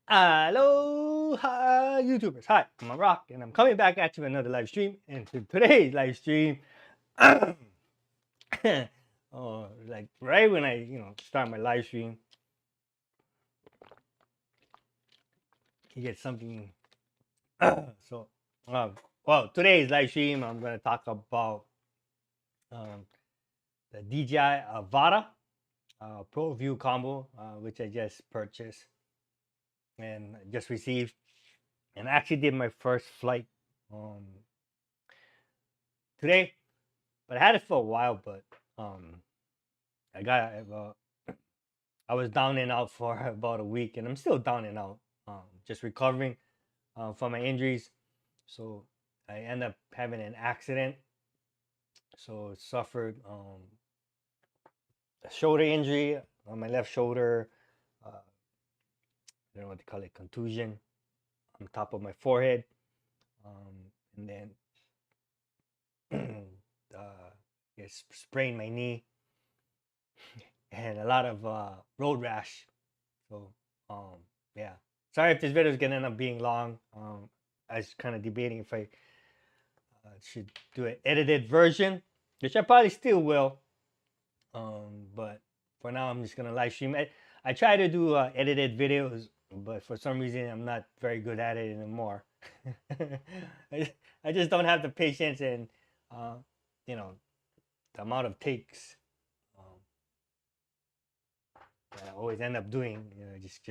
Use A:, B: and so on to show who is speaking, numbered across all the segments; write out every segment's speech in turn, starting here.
A: Aloha, YouTubers. Hi, I'm Rock, and I'm coming back at you with another live stream. And today's live stream, oh, like right when I, start my live stream, you get something. so, well, today's live stream, I'm going to talk about um, the DJI Avata Pro View combo, which I just purchased and just received, and I actually did my first flight um, today. But I had it for a while, but um, I got I was down and out for about a week, and I'm still down and out, just recovering from my injuries. So I ended up having an accident. So suffered a shoulder injury on my left shoulder. I don't know what they call it, contusion on top of my forehead, and then sprained my knee and a lot of road rash. So yeah, sorry if this video is gonna end up being long. I was kind of debating if I should do an edited version, which I probably still will. But for now, I'm just gonna live stream. I try to do edited videos, but for some reason, I'm not very good at it anymore. I just don't have the patience and uh, you know the amount of takes that I always end up doing. It just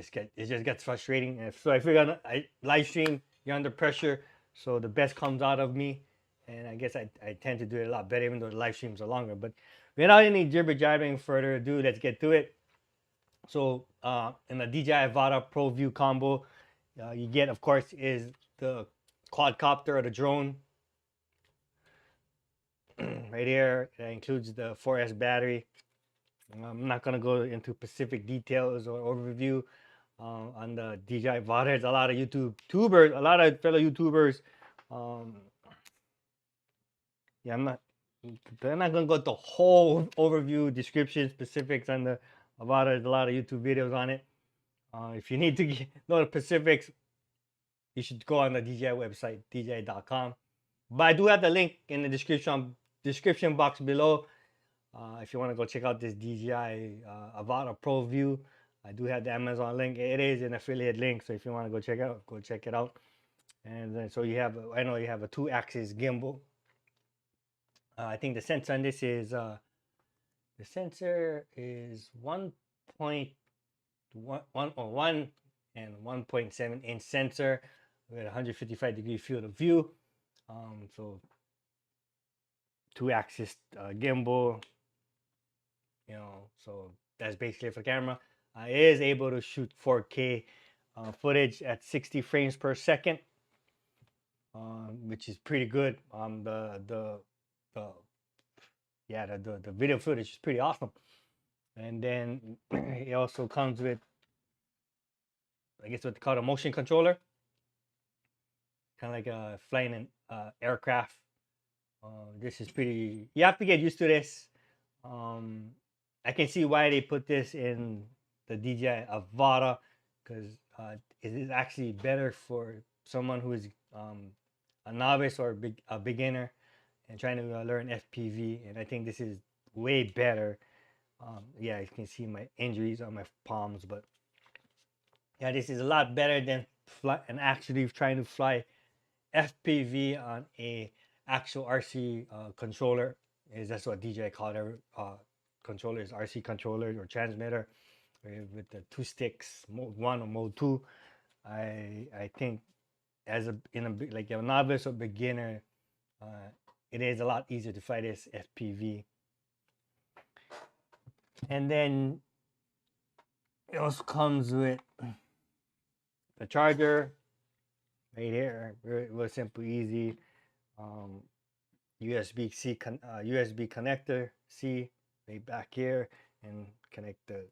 A: gets frustrating. And so I figure I live stream, you're under pressure, so the best comes out of me. And I guess I tend to do it a lot better, even though the live streams are longer. But without any jibber jabbering further ado, let's get to it. So in the DJI Avata Pro View combo, you get, of course, is the quadcopter or the drone right here. That includes the 4S battery. I'm not gonna go into specific details or overview on the DJI Avata. There's a lot of YouTubers, a lot of fellow YouTubers. Um, yeah, they're not gonna go to the whole overview, description, specifics on the Avata. There's a lot of YouTube videos on it. If you need to know the specifics, you should go on the DJI website, dji.com. But I do have the link in the description box below. If you want to go check out this DJI Avata Pro View, I do have the Amazon link. It is an affiliate link, so if you want to go check it out, go check it out. And then so you have, I know you have a 2-axis gimbal. I think the sensor on this is the sensor is 1.1 and 1.7 inch sensor with 155-degree field of view. So 2-axis gimbal, so that's basically for camera. It is able to shoot 4K footage at 60 frames per second, which is pretty good. The video footage is pretty awesome. And then it also comes with, I guess, what they call a motion controller, kind of like flying an aircraft. This is pretty. You have to get used to this. I can see why they put this in the DJI Avata, because it is actually better for someone who is a novice or a beginner and trying to learn FPV. And I think this is way better. Yeah, you can see my injuries on my palms, but yeah, this is a lot better than actually trying to fly FPV on a actual RC controller. That's what DJI called it. Controllers, RC controller or transmitter with the 2 sticks, mode 1 or mode 2. I think as like a novice or beginner, it is a lot easier to fly this FPV. And then it also comes with the charger right here, real simple, easy. USB-C USB connector C right back here, and connect the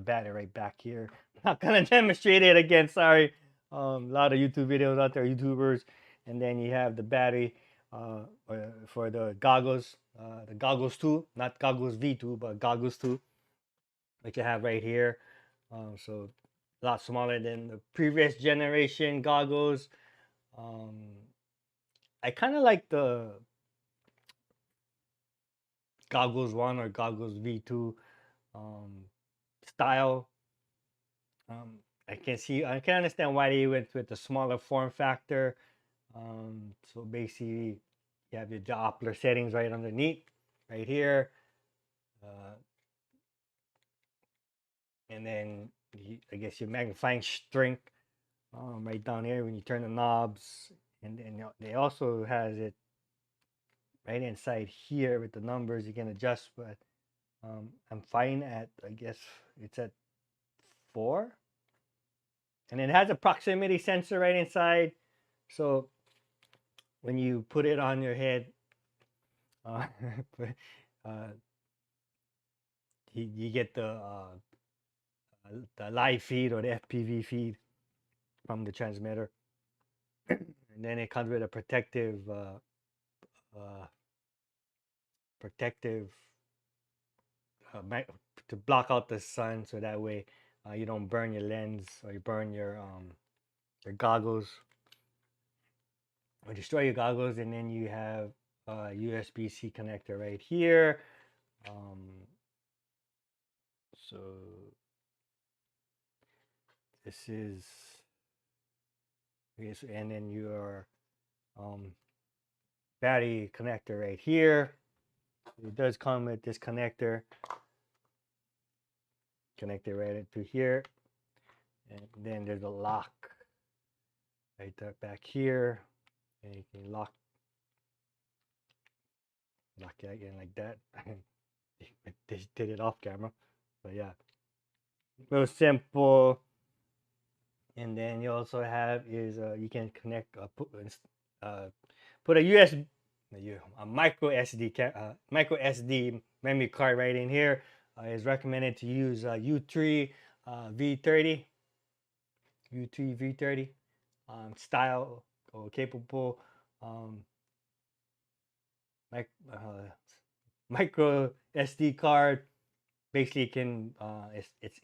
A: battery right back here. Not gonna demonstrate it again, sorry. A lot of YouTube videos out there, YouTubers. And then you have the battery for the goggles 2, not goggles V2, but goggles 2, which I have right here. So lot smaller than the previous generation goggles. I kind of like the goggles 1 or goggles V2 um, style. Um, I can understand why they went with the smaller form factor. So basically, you have your Doppler settings right underneath, right here. And then I guess your magnifying strength right down here when you turn the knobs. And then they also has it right inside here with the numbers you can adjust, but I'm fine at, I guess it's at 4. And it has a proximity sensor right inside. So when you put it on your head, uh, uh, you get the live feed or the FPV feed from the transmitter. And then it comes with a uh, protective to block out the sun, so that way you don't burn your lens or you burn your goggles or destroy your goggles. And then you have a USB-C connector right here. So this is and then your battery connector right here. It does come with this connector. Connect it right into here, and then there's a lock right there back here, and you can lock it again like that. They did it off camera, but yeah, real simple. And then you also have is you can connect put a USB a micro SD memory card right in here. It's recommended to use U3 V30 U3 V30 style or capable um, micro SD card. Basically, can it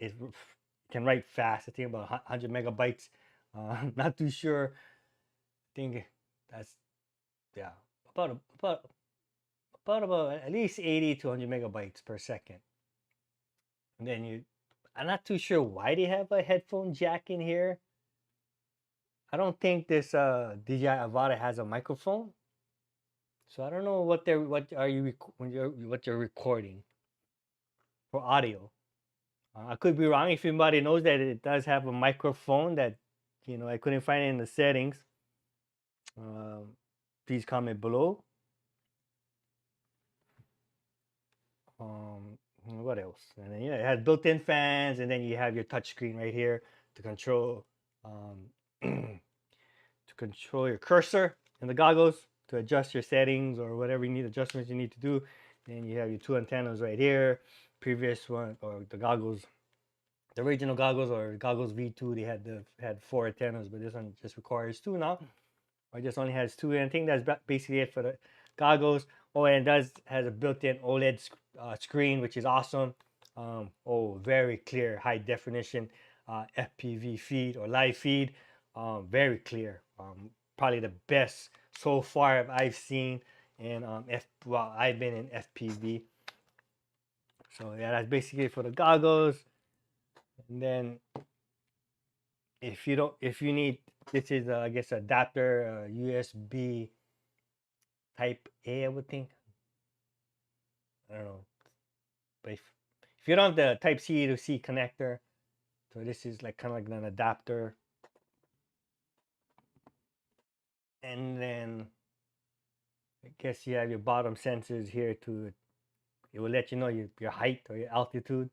A: can write fast. I think about 100 megabytes. Not too sure. I think that's yeah about at least 80 to 100 megabytes per second. And then I'm not too sure why they have a headphone jack in here. I don't think this DJI Avata has a microphone, so I don't know what what you're recording for audio. I could be wrong. If anybody knows that it does have a microphone that I couldn't find it in the settings, please comment below. What else? And then it has built-in fans, and then you have your touch screen right here to control your cursor in the goggles, to adjust your settings or whatever adjustments you need to do. And you have your 2 antennas right here. Previous one, or the original goggles or goggles V2, they had 4 antennas, but this one just requires 2 now. Or just only has 2. And I think that's basically it for the goggles. Oh, and it has a built-in OLED screen, which is awesome. Very clear, high definition FPV feed or live feed. Very clear. Probably the best so far I've seen in I've been in FPV. So yeah, that's basically for the goggles. And then if you need, this is I guess adapter USB type A, I would think. I don't know, but if you don't have the type C to C connector, so this is like kind of like an adapter. And then I guess you have your bottom sensors here it will let you know your height or your altitude,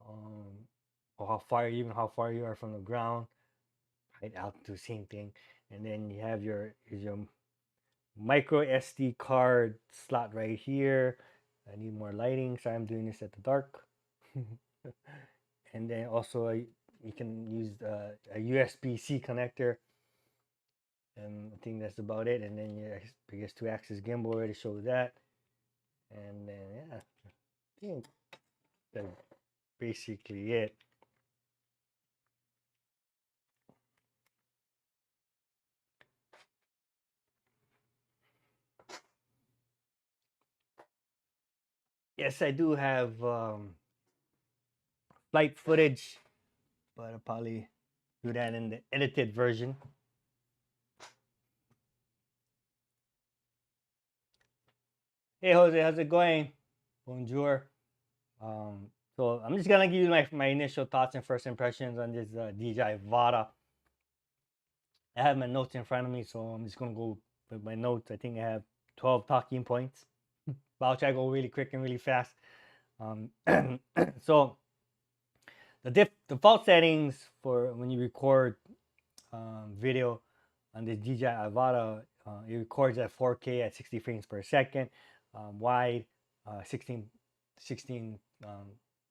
A: or how far you are from the ground. Height, altitude, same thing. And then you have your micro SD card slot right here. I need more lighting, so I'm doing this at the dark. And then also you can use a USB-C connector, and I think that's about it. And then I guess 2-axis gimbal already shows that. And then yeah, I think that's basically it. yes, I do have flight footage, but I'll probably do that in the edited version. Hey Jose, how's it going? Bonjour. So I'm just gonna give you my initial thoughts and first impressions on this DJI Avata. I have my notes in front of me, so I'm just gonna go with my notes. I think I have 12 talking points, but I'll try to go really quick and really fast. Um, so the default settings for when you record video on the DJI Avata, it records at 4K at 60 frames per second, wide, 16, 16,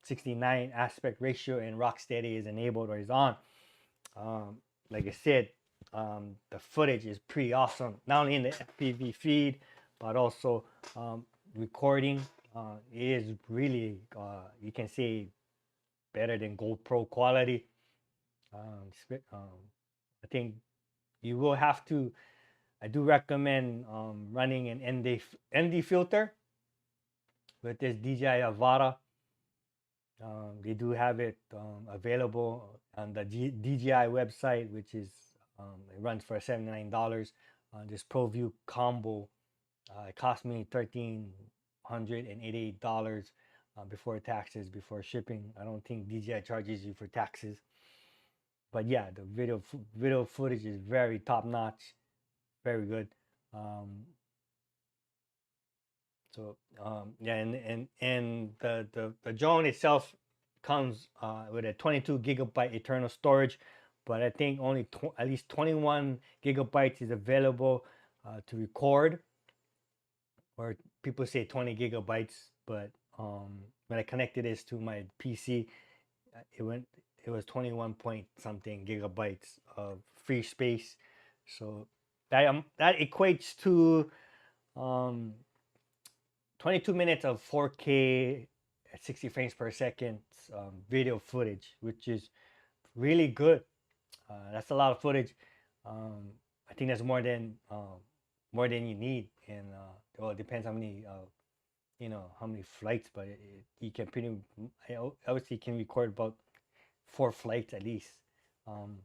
A: 69 aspect ratio, and rock steady is enabled or is on. Like I said, the footage is pretty awesome, not only in the FPV feed, but also recording. It is really, you can say, better than GoPro quality. I think you will have to. I do recommend running an ND filter with this DJI Avata. They do have it available on the DJI website, which is it runs for $79. This ProView combo, it cost me $1,388 before taxes, before shipping. I don't think DJI charges you for taxes, but yeah, the video footage is very top notch, very good. Um, yeah, and the drone itself comes with a 22 gigabyte internal storage, but I think only at least 21 gigabytes is available to record, or people say 20 gigabytes, but when I connected this to my PC, it was 21 point something gigabytes of free space. So that equates to um, 22 minutes of 4K at 60 frames per second video footage, which is really good. That's a lot of footage. I think that's more than you need, and well, it depends how many how many flights, but you can pretty obviously can record about 4 flights at least. Um,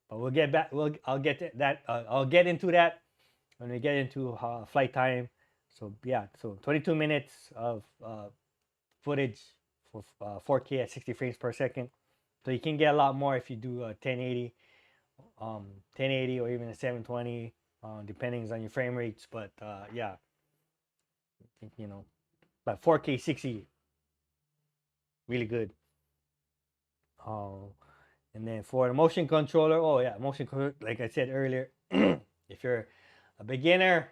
A: but we'll get back. I'll get to that. I'll get into that when we get into flight time. So yeah, so 22 minutes of footage for 4K at 60 frames per second. So you can get a lot more if you do 1080 or even a 720, depending on your frame rates. But yeah, you know, but 4K 60, really good. And then for the motion controller, oh yeah, motion controller, like I said earlier, if you're a beginner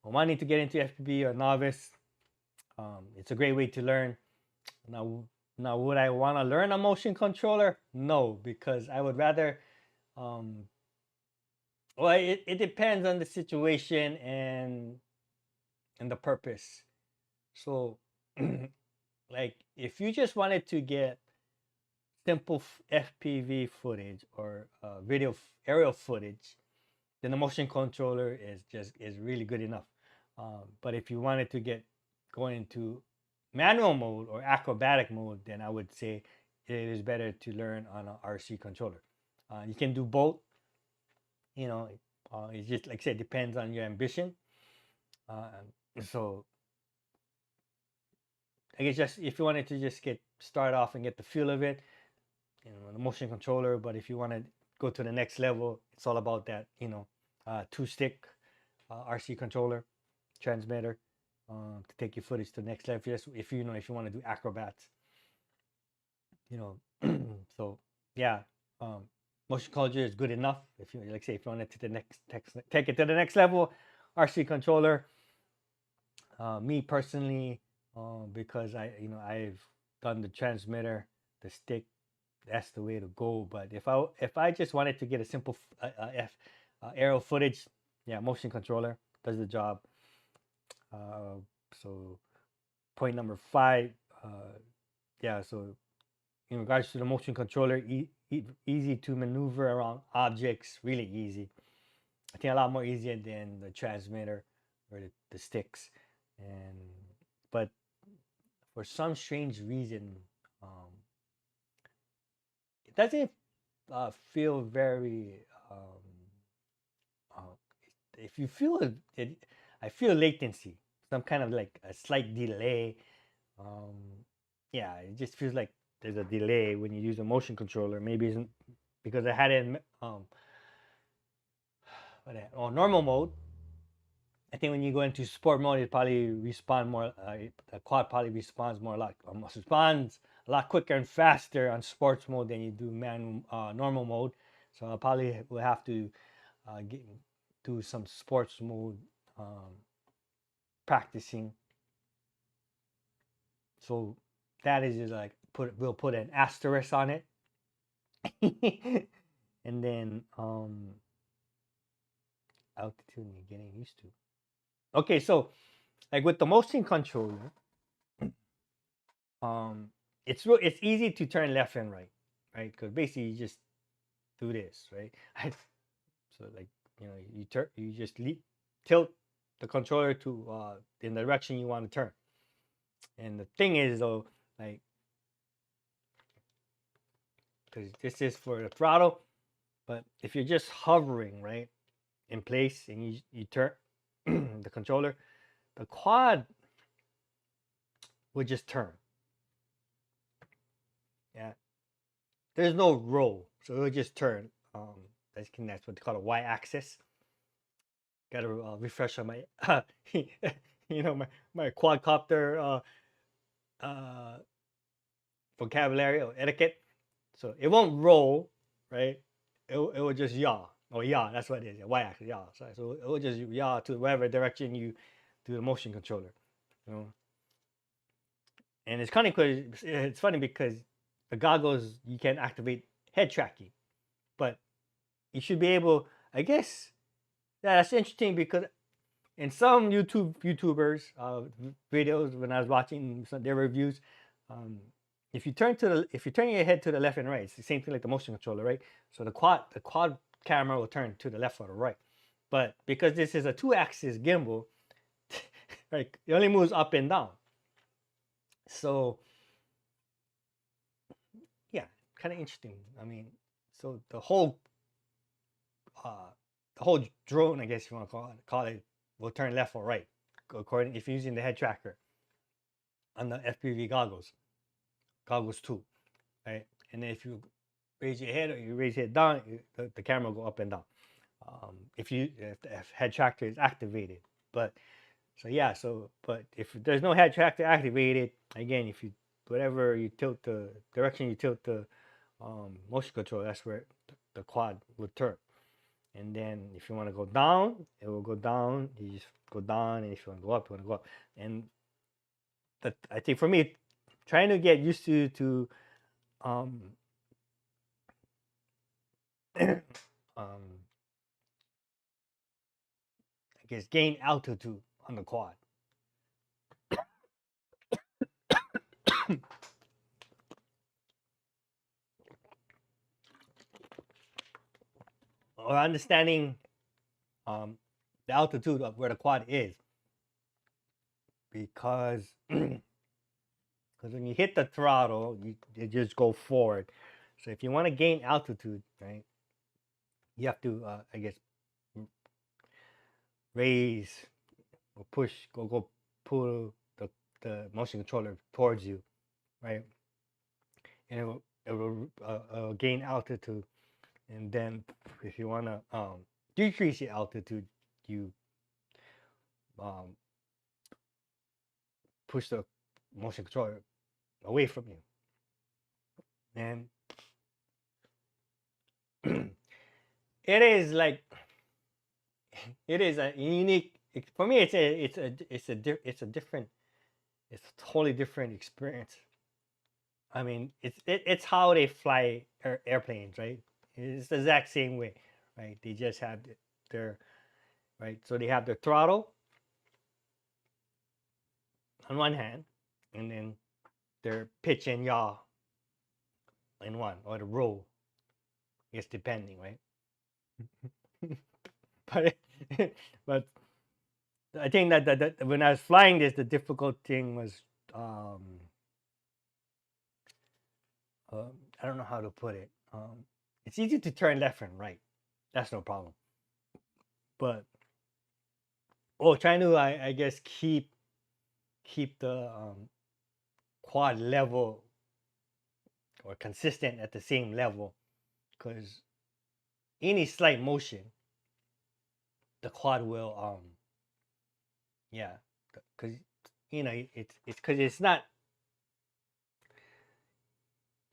A: or wanting to get into FPV or novice, it's a great way to learn. Now, would I want to learn a motion controller? No, because I would rather. Um, well, it depends on the situation and the purpose. So, like, if you just wanted to get simple FPV footage or video aerial footage, then the motion controller is really good enough. But if you wanted to get going into manual mode or acrobatic mode, then I would say it is better to learn on an RC controller. You can do both. You know, it's just like I said, depends on your ambition. So I guess just if you wanted to just start off and get the feel of it, the motion controller. But if you want to go to the next level, it's all about that, 2-stick RC controller transmitter to take your footage to the next level. Just if you want to do acrobats, so yeah, motion controller is good enough. If you if you want to take it to the next level, RC controller. Me personally, because I've done the transmitter, the stick, that's the way to go. But if I just wanted to get a simple aerial footage, yeah, motion controller does the job. So point number 5, yeah. So in regards to the motion controller, easy to maneuver around objects, really easy. I think a lot more easier than the transmitter or the sticks. And but for some strange reason, it doesn't feel very. Uh, if you feel it, I feel latency, some kind of like a slight delay. Um, yeah, it just feels like there's a delay when you use a motion controller. Maybe it's because I had it in normal mode. I think when you go into sport mode, it probably respond more. The quad probably responds more like responds a lot quicker and faster on sports mode than you do normal mode. So I probably will have to do some sports mode practicing. So that is just like we'll put an asterisk on it, and then altitude and getting used to. Okay, so like with the motion controller, it's easy to turn left and right, right? Because basically you just do this, right? So like you just tilt the controller to in the direction you want to turn. And the thing is though, like, because this is for the throttle, but if you're just hovering right in place and you turn the controller, the quad would just turn. Yeah, there's no roll, so it would just turn. That's what they call a y-axis. Got to refresh on my, my quadcopter vocabulary or etiquette. So it won't roll, right? It will just yaw. Oh, yaw, that's what it is. Yeah, y-axis, yaw. So it will just yaw to whatever direction you do the motion controller. And it's kind of it's funny because the goggles you can activate head tracking, but you should be able. I guess that's interesting because in some YouTubers videos when I was watching their reviews, if you turn your head to the left and right, it's the same thing like the motion controller, right? So the quad camera will turn to the left or the right, but because this is a 2-axis gimbal, right, it only moves up and down. So yeah, kind of interesting. I mean, so the whole drone, I guess you want to call it, will turn left or right according if you're using the head tracker on the FPV goggles 2, right? And then if you raise your head or you raise your head down, the camera will go up and down. If the head tracker is activated, but but if there's no head tracker activated, again, if you whatever you tilt the direction you tilt the motion control, that's where the quad will turn. And then if you want to go down, it will go down. You just go down, and if you want to go up, you want to go up. And I think for me, trying to get used to I guess gain altitude on the quad. Or understanding the altitude of where the quad is, because when you hit the throttle, you just go forward. So if you want to gain altitude, right, you have to I guess raise or push, go pull the motion controller towards you, right, and it will gain altitude. And then if you want to decrease your altitude, you push the motion controller away from you. And it is like it is a unique for me. It's a different, it's a totally different experience. I mean, it's how they fly airplanes, right? It's the exact same way, right? They just have their right. So they have their throttle on one hand, and then their pitch and yaw in one, or the roll. It's depending, right? but but I think that when I was flying this, the difficult thing was I don't know how to put it. It's easy to turn left and right. That's no problem. But trying to I guess keep the quad level or consistent at the same level, because any slight motion, the quad will yeah, because it's because it's not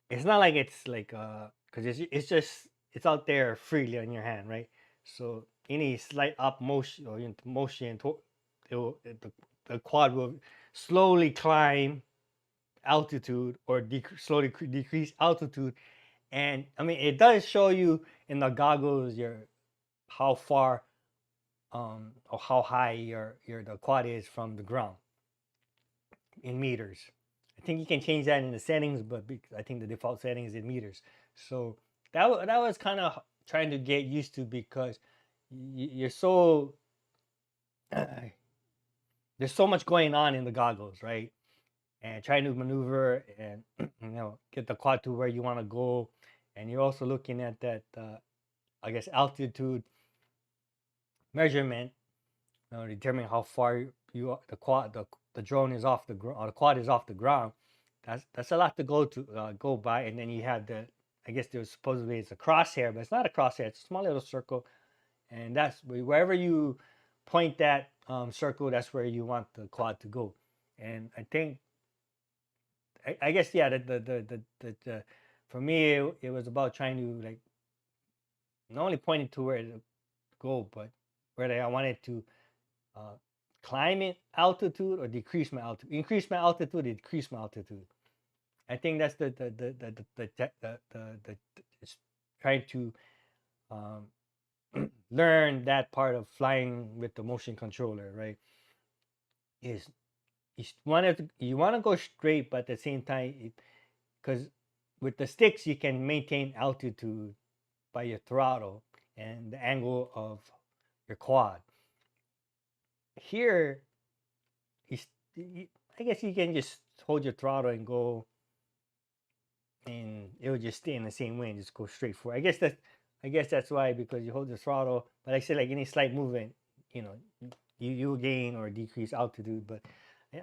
A: like it's like because it's just it's out there freely on your hand, right? So any slight up motion or motion the quad will slowly climb altitude or slowly decrease altitude. And I mean, it does show you in the goggles your how far or how high your the quad is from the ground in meters. I think you can change that in the settings, but I think the default setting is in meters. So that was kind of trying to get used to, because you're so there's so much going on in the goggles, right? And trying to maneuver and get the quad to where you want to go, and you're also looking at that I guess altitude measurement, determining how far the drone is off the ground, or the quad is off the ground. That's a lot to go by. And then you have I guess there's supposedly it's a crosshair, but it's not a crosshair. It's a small little circle, and that's wherever you point that circle, that's where you want the quad to go. And I think I guess yeah, the for me it was about trying to like not only pointing to where to go, but where I wanted to uh, climb in altitude or decrease my altitude, increase my altitude, decrease my altitude. I think that's the trying to learn that part of flying with the motion controller, right? Is you want to go straight, but at the same time, because with the sticks you can maintain altitude by your throttle and the angle of your quad. Here, I guess you can just hold your throttle and go, and it will just stay in the same way and just go straight forward. I guess that's why, because you hold the throttle. But like I said, like any slight movement, you know, you gain or decrease altitude. But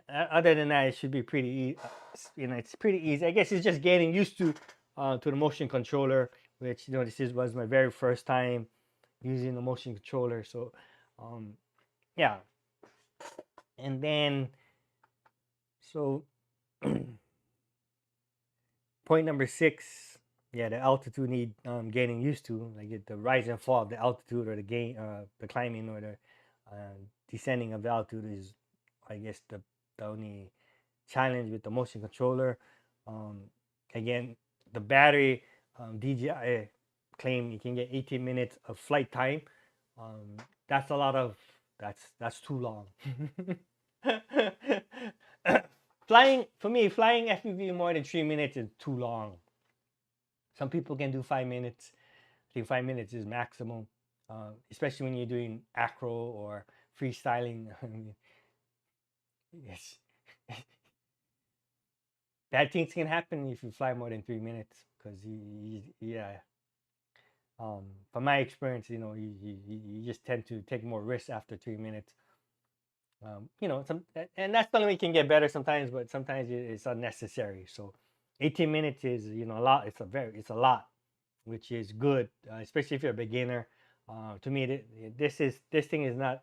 A: other than that, it should be pretty easy. It's pretty easy. I guess it's just getting used to the motion controller, which was my very first time using the motion controller. So, yeah, and then so point number 6, yeah, the altitude need getting used to, like the rise and fall of the altitude, or the climbing or the descending of the altitude is, I guess, the only challenge with the motion controller. Um, Again, the battery, DJI claim you can get 18 minutes of flight time. That's a lot of that's too long. Flying FPV more than 3 minutes is too long. Some people can do 5 minutes. I think 5 minutes is maximum, especially when you're doing acro or freestyling. Yes, bad things can happen if you fly more than 3 minutes, because yeah. From my experience, you just tend to take more risks after 3 minutes. And that's the only way you can get better sometimes, but sometimes it's unnecessary. So 18 minutes is, a lot. It's a lot, which is good, especially if you're a beginner. To me, this thing is not,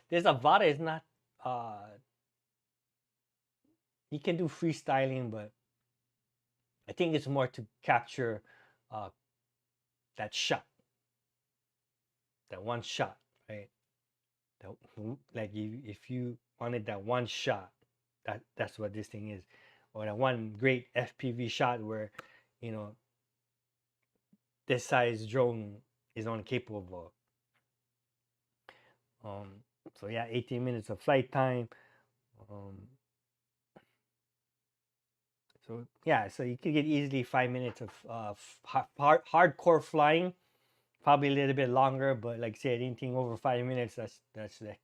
A: this Avata is not, uh, you can do freestyling, but I think it's more to capture uh, that shot, that one shot, right? That, like if you wanted that one shot, that's what this thing is, or that one great FPV shot where, you know, this size drone is only capable of. So yeah, 18 minutes of flight time. Um, so yeah, so you could get easily 5 minutes of hardcore flying. Probably a little bit longer, but like I said, anything over 5 minutes, that's like,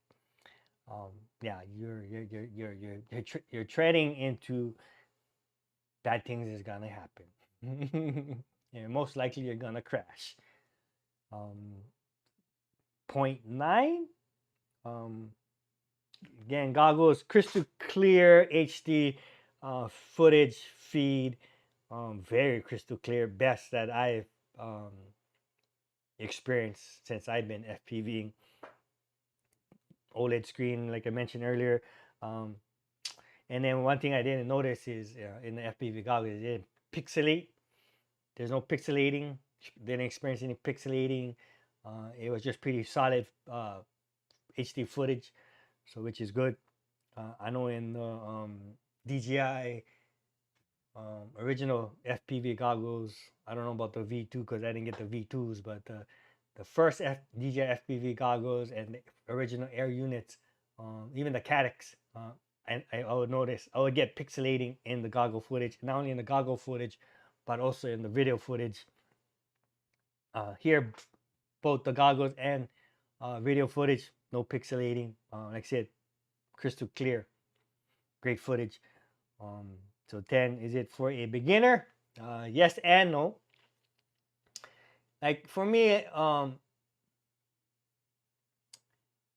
A: yeah, you're treading into bad things is gonna happen. and most likely you're gonna crash. Um, point 0.9. Um, Again, goggles, crystal clear HD footage feed, very crystal clear, best that I've um, experienced since I've been FPVing. OLED screen, like I mentioned earlier. Um, and then one thing I didn't notice is in the FPV goggles, it didn't pixelate. There's no pixelating. Didn't experience any pixelating. It was just pretty solid HD footage, so which is good. I know in the DJI original FPV goggles, I don't know about the V2 because I didn't get the V2s, but the first DJI FPV goggles and the original air units, even the Cadex, I would notice, I would get pixelating in the goggle footage, not only in the goggle footage, but also in the video footage. Here, both the goggles and video footage, no pixelating. Like I said, crystal clear, great footage. So 10, is it for a beginner? Yes and no. Like for me,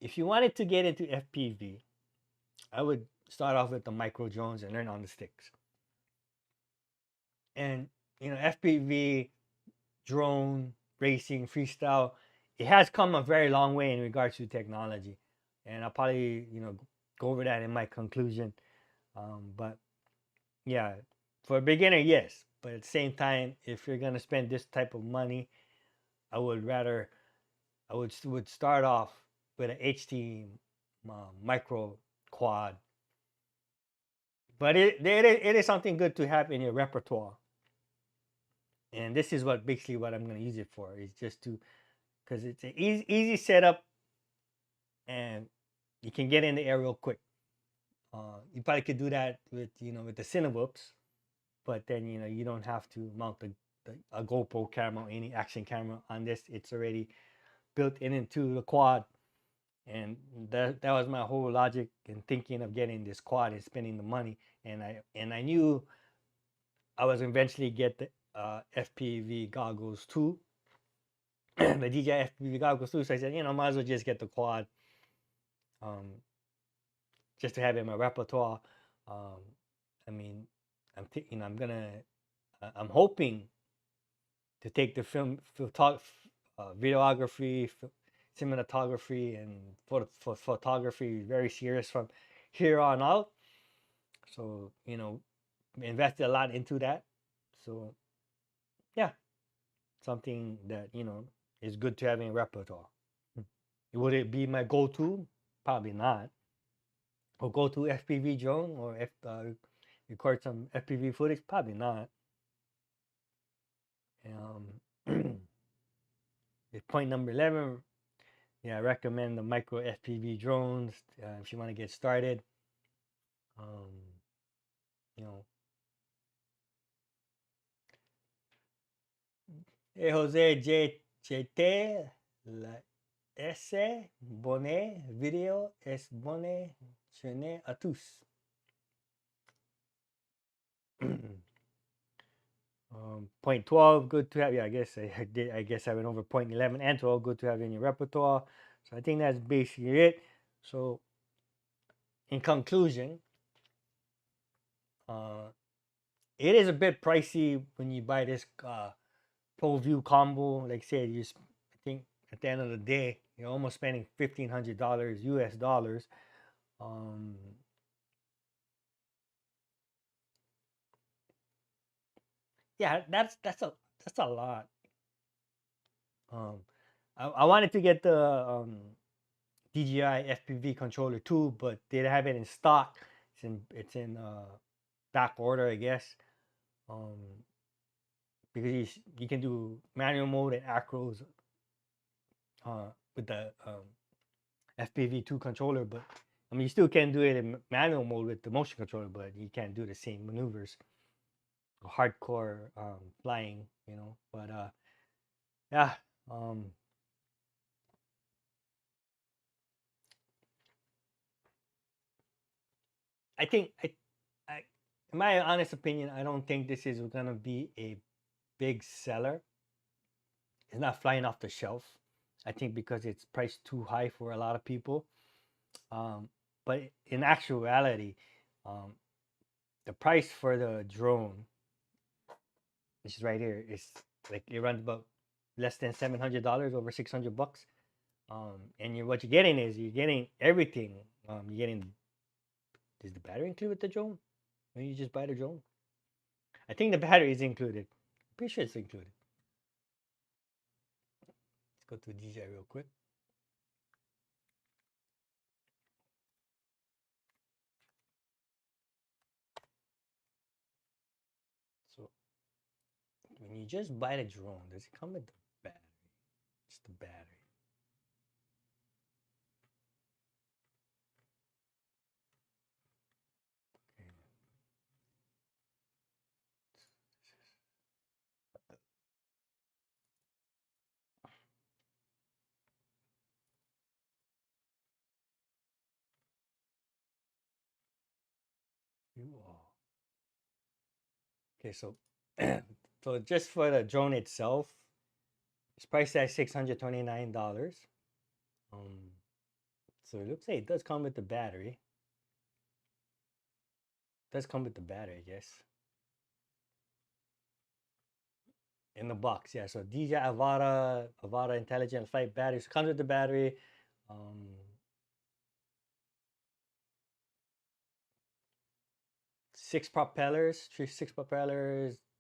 A: if you wanted to get into FPV, I would start off with the micro drones and learn on the sticks. And FPV, drone racing, freestyle, it has come a very long way in regards to technology. And I'll probably go over that in my conclusion. But yeah, for a beginner, yes. But at the same time, if you're gonna spend this type of money, I would start off with an HT micro quad. But it is something good to have in your repertoire. And this is what basically what I'm gonna use it for, is just to, because it's an easy setup and you can get in the air real quick. You probably could do that with with the Cinewhoops, but then you don't have to mount a GoPro camera or any action camera on this. It's already built into the quad, and that was my whole logic in thinking of getting this quad and spending the money. And I knew I was eventually get the FPV goggles too, the DJI FPV goggles too. So I said, might as well just get the quad, um, just to have it in my repertoire. Um, I mean, I'm hoping to take the videography, cinematography, and photography very serious from here on out. So invested a lot into that. So yeah, something that is good to have in repertoire. Would it be my go-to? Probably not. Or go-to FPV drone, or record some FPV footage? Probably not. Um, point number 11. Yeah, I recommend the micro FPV drones if you want to get started. Um, you know, hey Jose JT, la S bonnet video es bonnet chené à tous. Point 12, good to have. Yeah, I guess I did. I guess I went over point 11 and 12. Good to have in your repertoire. So I think that's basically it. So, in conclusion, it is a bit pricey when you buy this Pro View combo. Like I said, I think at the end of the day, you're almost spending $1,500 US dollars. Um, yeah, that's a lot. Um, I wanted to get the DJI FPV controller too, but they don't have it in stock. It's in back order, I guess. Um, because you can do manual mode and acros with the FPV2 controller, but I mean you still can do it in manual mode with the motion controller, but you can't do the same maneuvers, hardcore flying, But yeah, um, I think in my honest opinion, I don't think this is gonna be a big seller. It's not flying off the shelf. I think because it's priced too high for a lot of people. Um, but in actuality, um, the price for the drone, which is right here, is like it runs about less than $700, over $600. And what you're getting is you're getting everything. You're getting, is the battery included with the drone? Or you just buy the drone? I think the battery is included. Pretty sure it's included. Let's go to DJI real quick. So when you just buy the drone, does it come with the battery? Just the battery. Okay. Okay, so so just for the drone itself, it's priced at $629. Um, so it looks like it does come with the battery. It does come with the battery, I guess. In the box, yeah. So DJI Avata Intelligent Flight Battery. So it comes with the battery. Um, 6 propellers,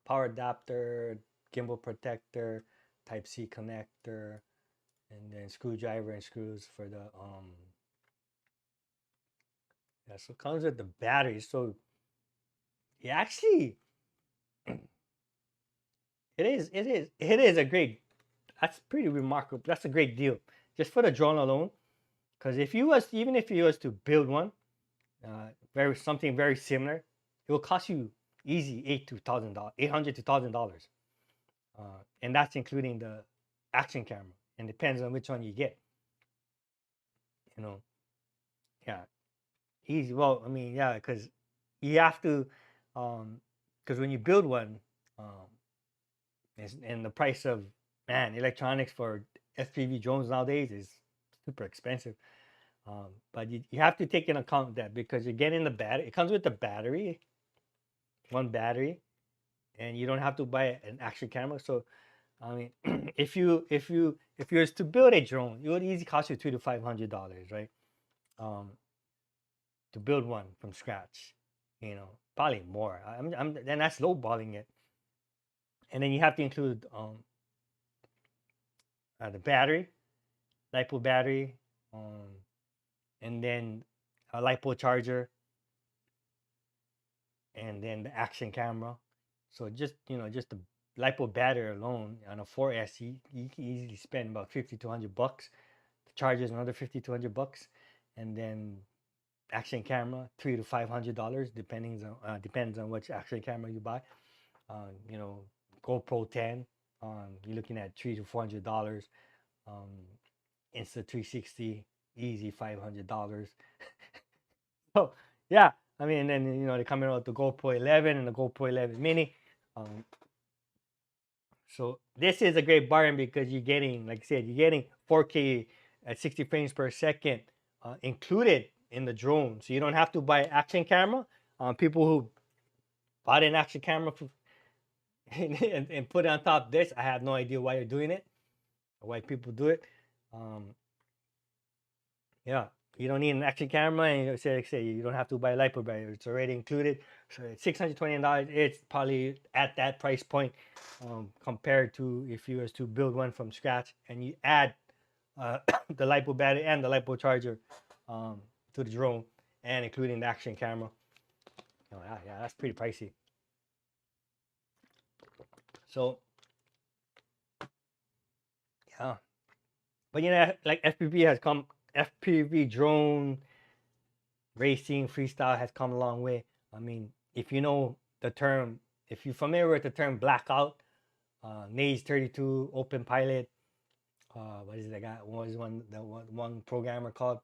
A: power adapter, gimbal protector, Type C connector, and then screwdriver and screws for the yeah. So it comes with the battery. So yeah, actually, it is a great. That's pretty remarkable. That's a great deal just for the drone alone. Because even if you was to build one, something very similar, it will cost you easy $800 to $1,000, and that's including the action camera. And depends on which one you get. You know, yeah, easy. Well, I mean, yeah, because you have to, because when you build one, um, and the price of electronics for FPV drones nowadays is super expensive. But you have to take into account that because you're getting the battery, it comes with the battery, one battery, and you don't have to buy an action camera. So I mean, if you was to build a drone, it would easily cost you $300 to $500, right? Um, to build one from scratch, probably more. Then that's lowballing it, and then you have to include the battery, lipo battery, um, and then a lipo charger, and then the action camera. So just the lipo battery alone on a 4S, you can easily spend about $50 to $100. The charger is another $50 to $100, and then action camera $300 to $500, depends on which action camera you buy. You know, GoPro 10, you're looking at $300 to $400. Um, Insta 360, easy $500. So yeah, I mean, and then they're coming out with the GoPro 11 and the GoPro 11 Mini. Um, so this is a great bargain because you're getting, like I said, you're getting 4K at 60 frames per second included in the drone. So you don't have to buy action camera. People who bought an action camera and put it on top of this, I have no idea why you're doing it, or why people do it. Um, Yeah, you don't need an action camera, and say you don't have to buy a lipo battery. It's already included. So it's $620. It's probably at that price point, compared to if you was to build one from scratch and you add the lipo battery and the lipo charger to the drone, and including the action camera. Yeah, that's pretty pricey. So yeah, but like FPV drone racing freestyle has come a long way. I mean, if you know the term, if you're familiar with the term blackout, Naze 32 Open Pilot, what is that guy? What is one programmer called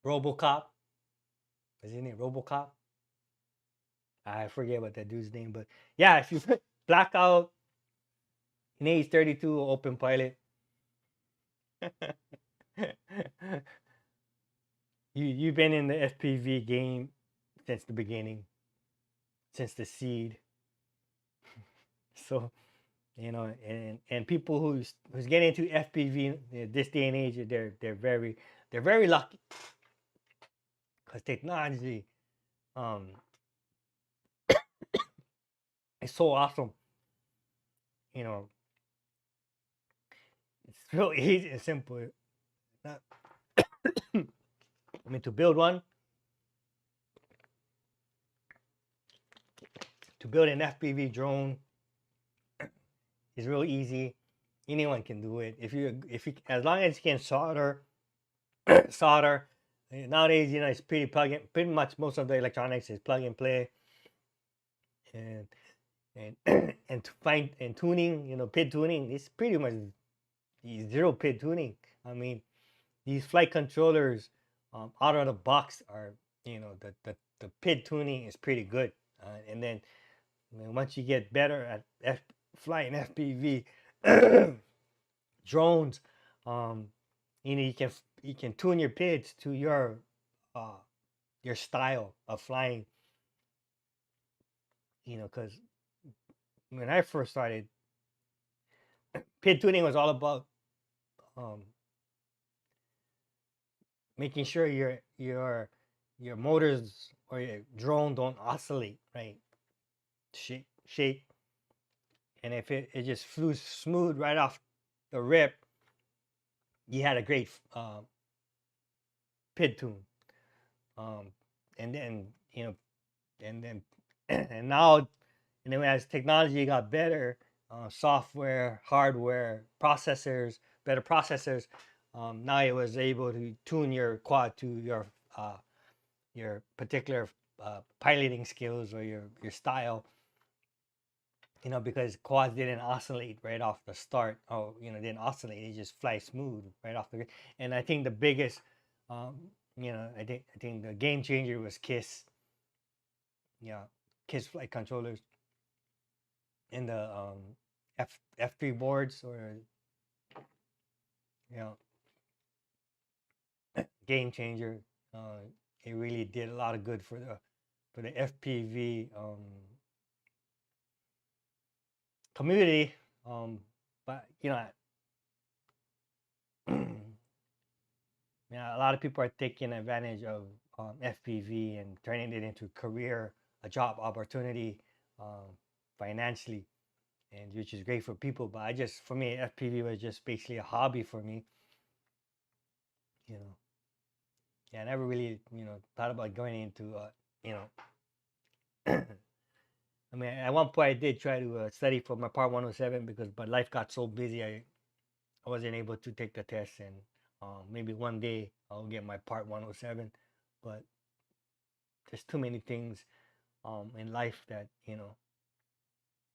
A: RoboCop? Is his name RoboCop? I forget what that dude's name, but yeah, if you put blackout, an H-32 open pilot. You've been in the FPV game since the beginning, since the seed. So and people who's getting into FPV this day and age, they're very lucky because technology um is so awesome. You know, it's real easy and simple. Not, I mean, to build an FPV drone is real easy. Anyone can do it if you as long as you can solder. Nowadays, it's pretty much most of the electronics is plug and play, and and and to find and tuning, PID tuning is pretty much zero PID tuning. I mean, these flight controllers out of the box are, the PID tuning is pretty good, and then once you get better at flying FPV drones, um, you can tune your PIDs to your style of flying. Because when I first started, PID tuning was all about um, making sure your motors or your drone don't oscillate, right? Shake, and if it just flew smooth right off the rip, you had a great PID tune. And then and then and now, as technology got better, software, hardware, processors, better processors, now it was able to tune your quad to your particular piloting skills or your style. Because quads didn't oscillate right off the start. Oh, didn't oscillate. They just fly smooth right off the. And I think the biggest, I think the game changer was KISS. Yeah, KISS flight controllers in the F3 boards, or you know game changer. It really did a lot of good for the FPV community. But a lot of people are taking advantage of FPV and turning it into a job opportunity, financially, and which is great for people. But for me, FPV was just basically a hobby for me. You know, yeah, I never really, thought about going into, you know, I mean, at one point I did try to study for my Part 107, but life got so busy, I wasn't able to take the test, and maybe one day I'll get my Part 107. But there's too many things in life that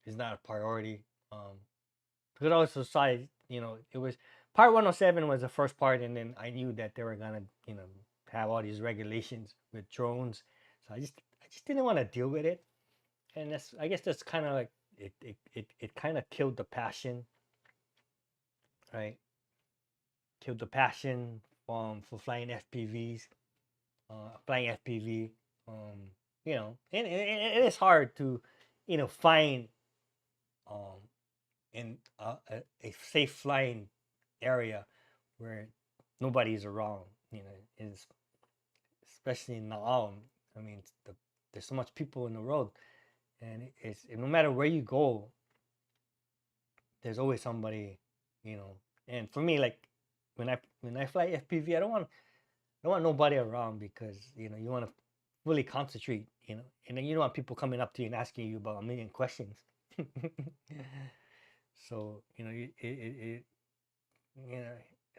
A: is not a priority. Because I also saw, it was Part 107 was the first part, and then I knew that they were gonna have all these regulations with drones, so I just didn't want to deal with it, and I guess that's kind of like it kind of killed the passion, right? Killed the passion for flying FPVs, flying FPV. And it's hard to find um in a safe flying area where nobody's around. Is especially now. I mean, there's so much people in the world, and no matter where you go, there's always somebody. And for me, like when I fly FPV, I don't want nobody around, because you want to fully concentrate. And then you don't want people coming up to you and asking you about a million questions. So you know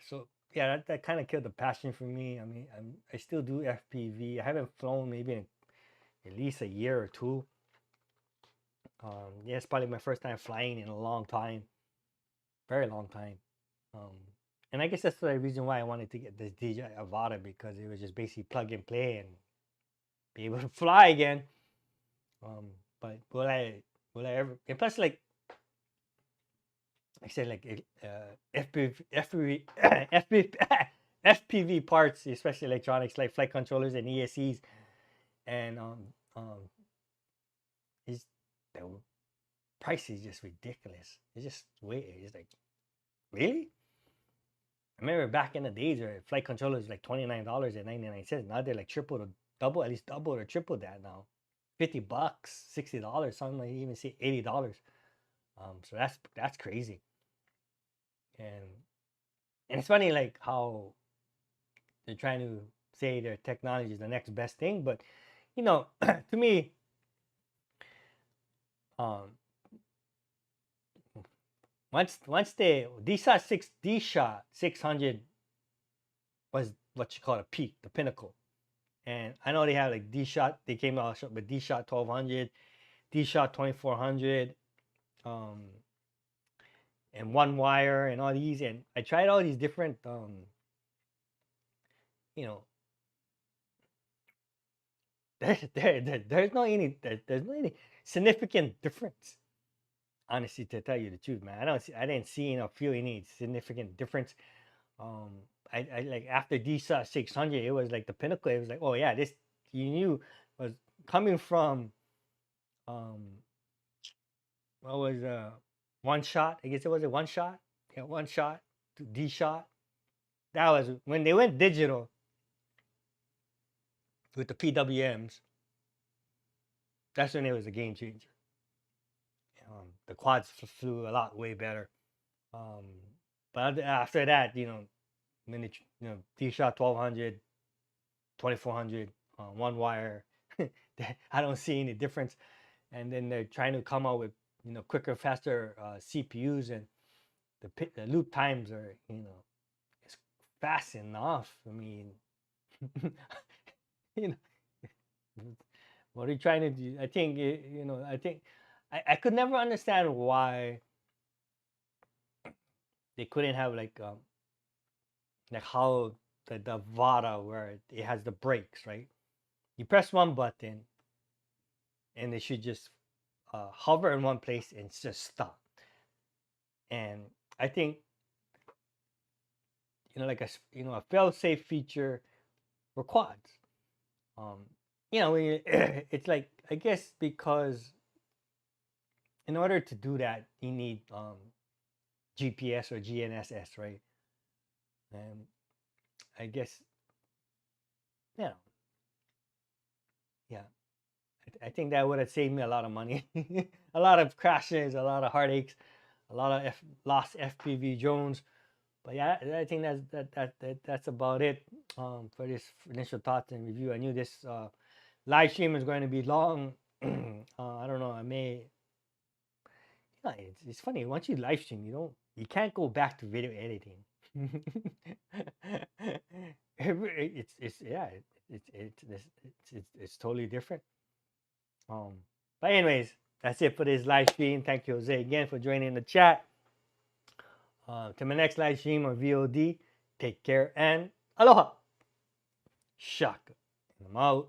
A: so yeah, that kind of killed the passion for me. I mean, I still do FPV. I haven't flown maybe in at least a year or two. Yeah, it's probably my first time flying in a long time, very long time. um and I guess that's the reason why I wanted to get this DJI Avata, because it was just basically plug and play and be able to fly again. um but will I ever, and plus, like, I said like FPV parts, especially electronics like flight controllers and ESCs, and is the price is just ridiculous. It's just way. It's like, really? I remember back in the days where flight controllers were like $29.99. Now they're like triple to double, at least double or triple that now. $50, $60, some might even say $80. So that's crazy. And it's funny like how they're trying to say their technology is the next best thing, but to me, um, once they D-Shot 600 was what you call a peak, the pinnacle. And I know they have like D-Shot, they came out with D-Shot 1200, D-Shot 2400, and one wire and all these. And I tried all these different, you know, there's no any significant difference. Honestly, to tell you the truth, man, I didn't see feel any significant difference. I like after DSA 600, it was like the pinnacle. It was like, oh yeah, this you knew was coming from what was one shot. I guess it was a one shot. Yeah, one shot to D shot. That was when they went digital with the PWMs. That's when it was a game changer. The quads flew a lot way better. But after that, when it, D-Shot 1200, 2400, one wire, I don't see any difference. And then they're trying to come out with, quicker, faster CPUs, and the loop times are, it's fast enough. I mean, you know, what are you trying to do? I think, I could never understand why they couldn't have like how the Avata, where it has the brakes, right? You press one button and it should just hover in one place and just stop. And I think like a fail-safe feature for quads. It's like, I guess because in order to do that you need GPS or GNSS, right? And I guess, yeah, yeah. I think that would have saved me a lot of money, a lot of crashes, a lot of heartaches, a lot of lost FPV drones. But yeah, I think that's about it for this initial thoughts and review. I knew this live stream is going to be long. I don't know. I may. Yeah, it's funny. Once you live stream, you can't go back to video editing. It's totally different. But anyways, that's it for this live stream. Thank you, Jose, again for joining the chat. To my next live stream on VOD, take care and aloha. Shaka. And I'm out.